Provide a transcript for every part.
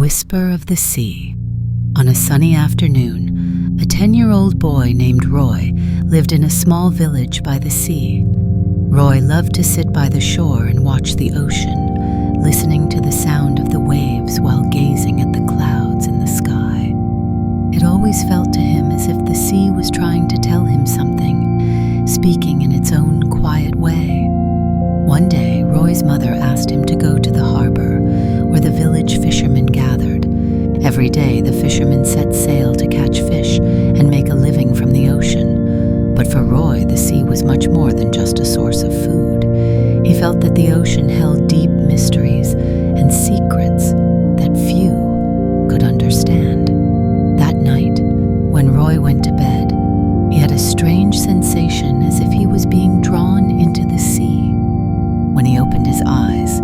Whisper of the Sea. On a sunny afternoon, a 10-year-old boy named Roy lived in a small village by the sea. Roy loved to sit by the shore and watch the ocean, listening to the sound of the waves while gazing at the clouds in the sky. It always felt to him as if the sea was trying to tell him something, speaking in its own quiet way. One day, Roy's mother asked him to go to the harbor, where the village fishermen gathered. Every day, the fishermen set sail to catch fish and make a living from the ocean. But for Roy, the sea was much more than just a source of food. He felt that the ocean held deep mysteries and secrets that few could understand. That night, when Roy went to bed, he had a strange sensation as if he was being drawn into the sea. When he opened his eyes,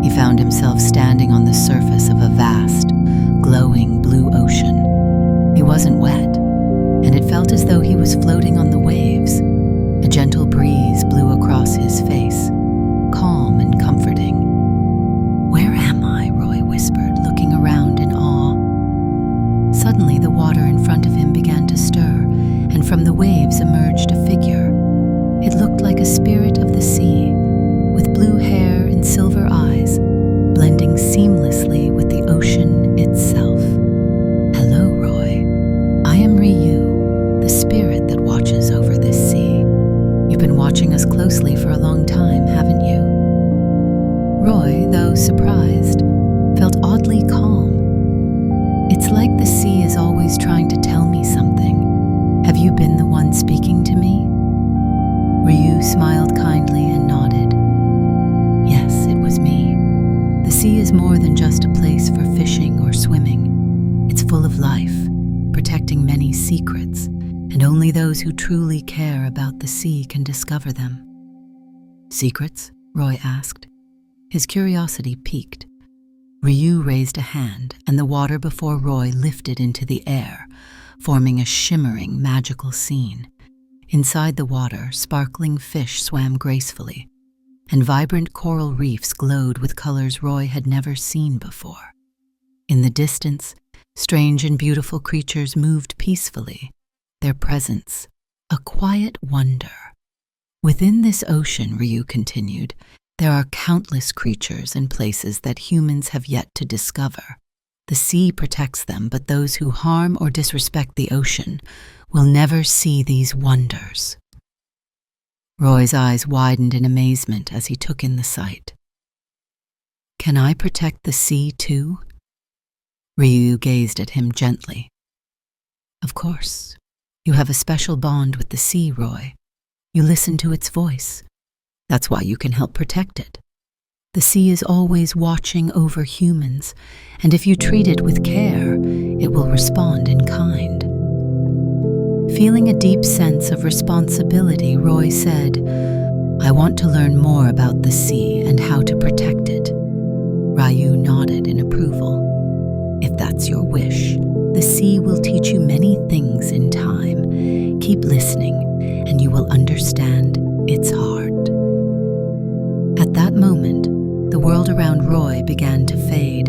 he found himself standing on the surface of a vast, glowing blue ocean. He wasn't wet, and it felt as though he was floating on the waves. A gentle breeze blew across his face, calm and comforting. "Where am I?" Roy whispered, looking around in awe. Suddenly, the water in front of him began to stir, and from the waves emerged a figure. It looked like a spirit of the sea, with blue hair and silver eyes, blending seamlessly with the ocean itself. "Hello, Roy. I am Ryu, the spirit that watches over this sea. You've been watching us closely for a long time, haven't you?" Roy, though surprised, felt oddly calm. "It's like the sea is always trying to tell me something. Have you been the one speaking to me?" Ryu smiled kindly and nodded. "Yes, it was me. The sea is more than just a place for fishing or swimming. It's full of life, protecting many secrets, and only those who truly care about the sea can discover them." "Secrets?" Roy asked. His curiosity piqued. Ryu raised a hand, and the water before Roy lifted into the air, forming a shimmering, magical scene. Inside the water, sparkling fish swam gracefully, and vibrant coral reefs glowed with colors Roy had never seen before. In the distance, strange and beautiful creatures moved peacefully, their presence a quiet wonder. "Within this ocean," Ryu continued, "there are countless creatures and places that humans have yet to discover. The sea protects them, but those who harm or disrespect the ocean will never see these wonders." Roy's eyes widened in amazement as he took in the sight. "Can I protect the sea too?" Ryu gazed at him gently. "Of course. You have a special bond with the sea, Roy. You listen to its voice. That's why you can help protect it. The sea is always watching over humans, and if you treat it with care, it will respond in kind." Feeling a deep sense of responsibility, Roy said, "I want to learn more about the sea and how to protect it." Ryu nodded in approval. "If that's your wish, the sea will teach you many things in time. Keep listening, and you will understand its heart." At that moment, the world around Roy began to fade.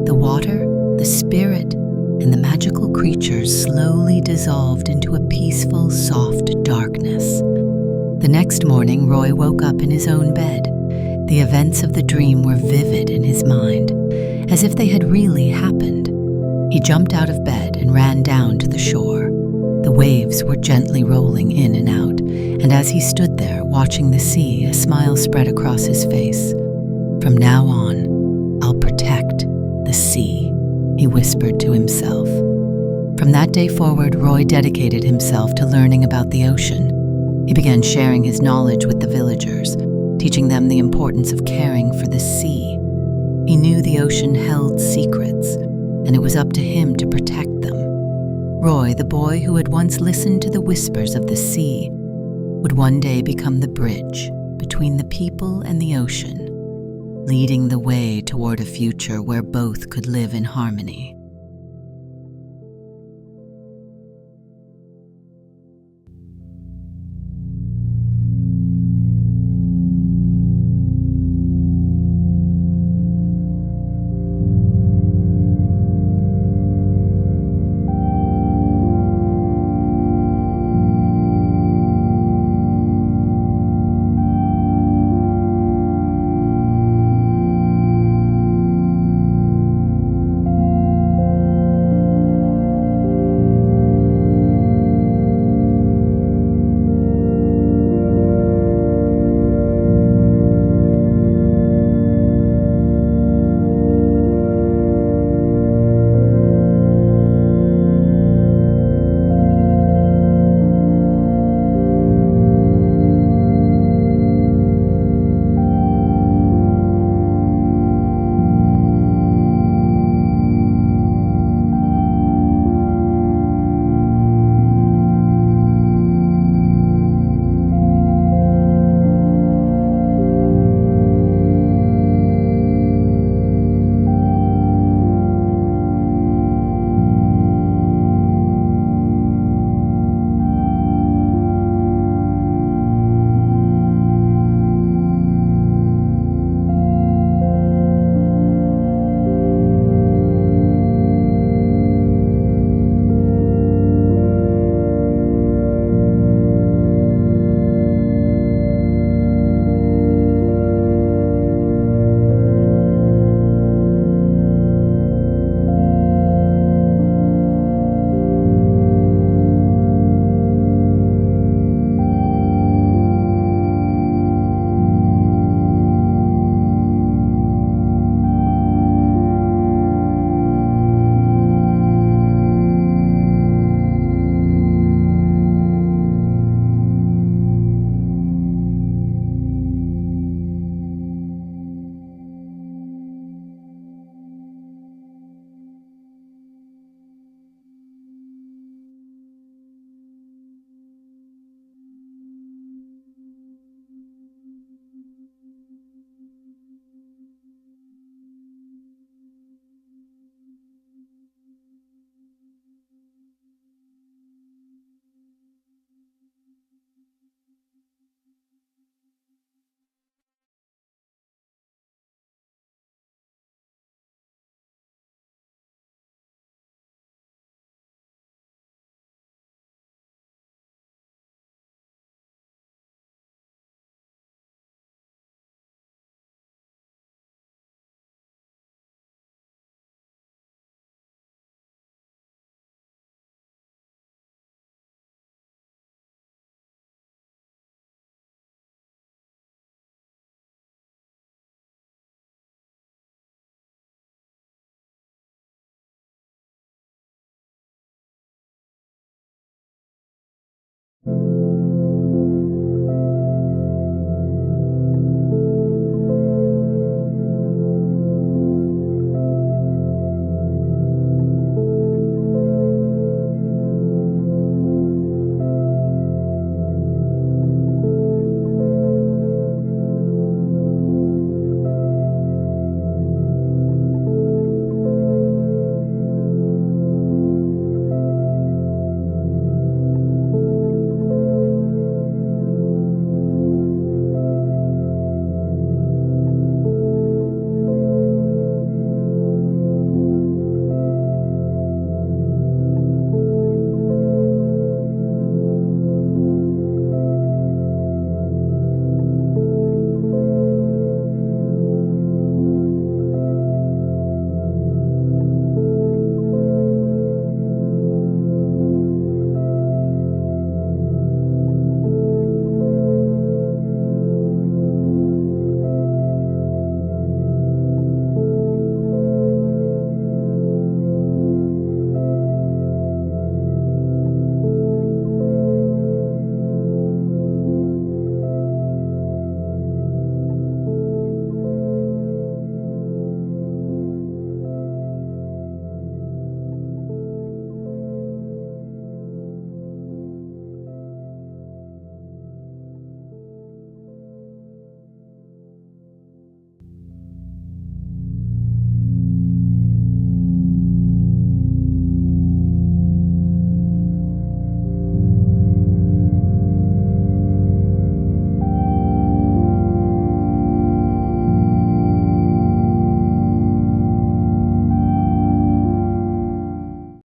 The water, the spirit, and the magical creatures slowly dissolved into a peaceful, soft darkness. The next morning, Roy woke up in his own bed. The events of the dream were vivid in his mind, as if they had really happened. He jumped out of bed and ran down to the shore. The waves were gently rolling in and out, and as he stood there watching the sea, a smile spread across his face. "From now on, I'll protect the sea," he whispered to himself. From that day forward, Roy dedicated himself to learning about the ocean. He began sharing his knowledge with the villagers, teaching them the importance of caring for the sea. He knew the ocean held secrets, and it was up to him to protect them. Roy, the boy who had once listened to the whispers of the sea, would one day become the bridge between the people and the ocean, leading the way toward a future where both could live in harmony.